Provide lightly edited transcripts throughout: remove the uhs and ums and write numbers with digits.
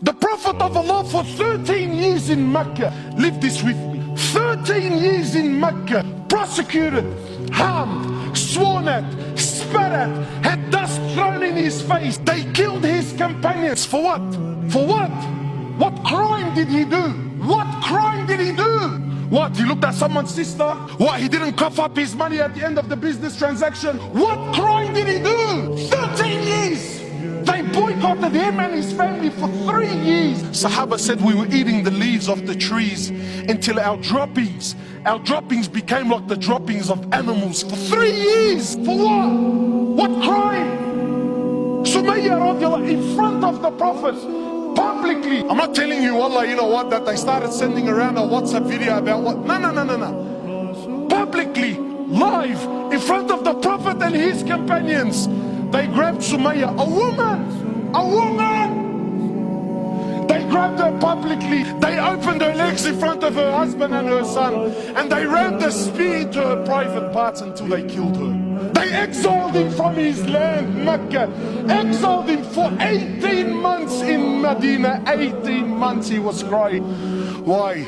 The Prophet of Allah for 13 years in Mecca, live this with me, 13 years in Mecca, prosecuted, harmed, sworn at, spat at, had dust thrown in his face. They killed his companions. For what? For what? What crime did he do? What crime did he do? What, he looked at someone's sister? What, he didn't cough up his money at the end of the business transaction? What crime did he do? 13 years! They boycotted him and his family for 3 years. Sahaba said we were eating the leaves of the trees until our droppings became like the droppings of animals for 3 years. For what? What crime? Sumayya radiallahu in front of the Prophet, publicly. I'm not telling you, wallah, you know what, that they started sending around a WhatsApp video about what. No. Publicly, live, in front of the Prophet and his companions. They grabbed Sumayya, a woman! They grabbed her publicly. They opened her legs in front of her husband and her son. And they rammed a spear into her private parts until they killed her. They exiled him from his land, Mecca. Exiled him for 18 months in Medina. 18 months he was crying. Why?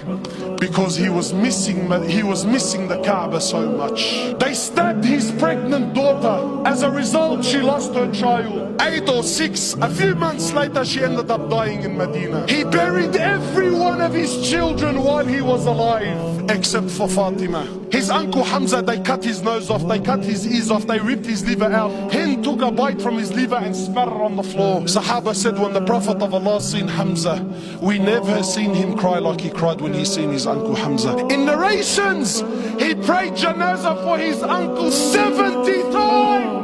Because he was missing the Kaaba so much. They stabbed his pregnant daughter. As a result, she lost her child. 8 or 6. A few months later, she ended up dying in Medina. He buried every one of his children while he was alive, except for Fatima. His uncle Hamza, they cut his nose off, they cut his ears off, they ripped his liver out. Hind took a bite from his liver and spat it on the floor. Sahaba said when the Prophet of Allah seen Hamza, we never seen him cry like he cried when he seen his uncle Hamza. In narrations, he prayed janazah for his uncle 70 times.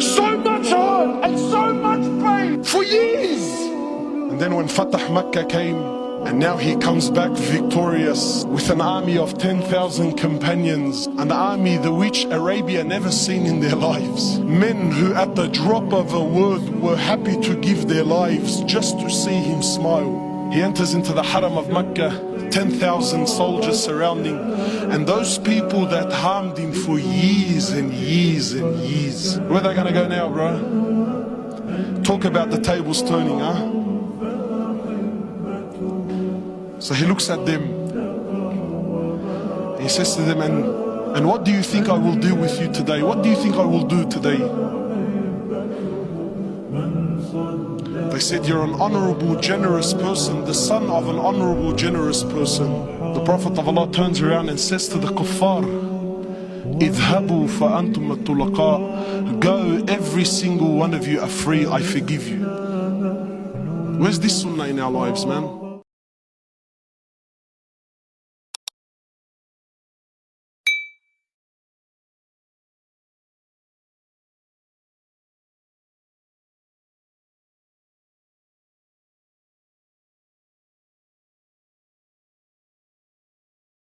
So much hurt and so much pain for years. And then when Fatah Makkah came, and now he comes back victorious with an army of 10,000 companions, an army the which Arabia never seen in their lives. Men who at the drop of a word were happy to give their lives just to see him smile. He enters into the Haram of Mecca, 10,000 soldiers surrounding, and those people that harmed him for years and years and years. Where are they gonna go now, bro? Talk about the tables turning, huh? So he looks at them, he says to them, and what do you think I will do with you today? What do you think I will do today? They said, you're an honorable, generous person, the son of an honorable, generous person. The Prophet of Allah turns around and says to the kuffar, idhabu fa antum at-tulaqa. Go, every single one of you are free, I forgive you. Where's this sunnah in our lives, man?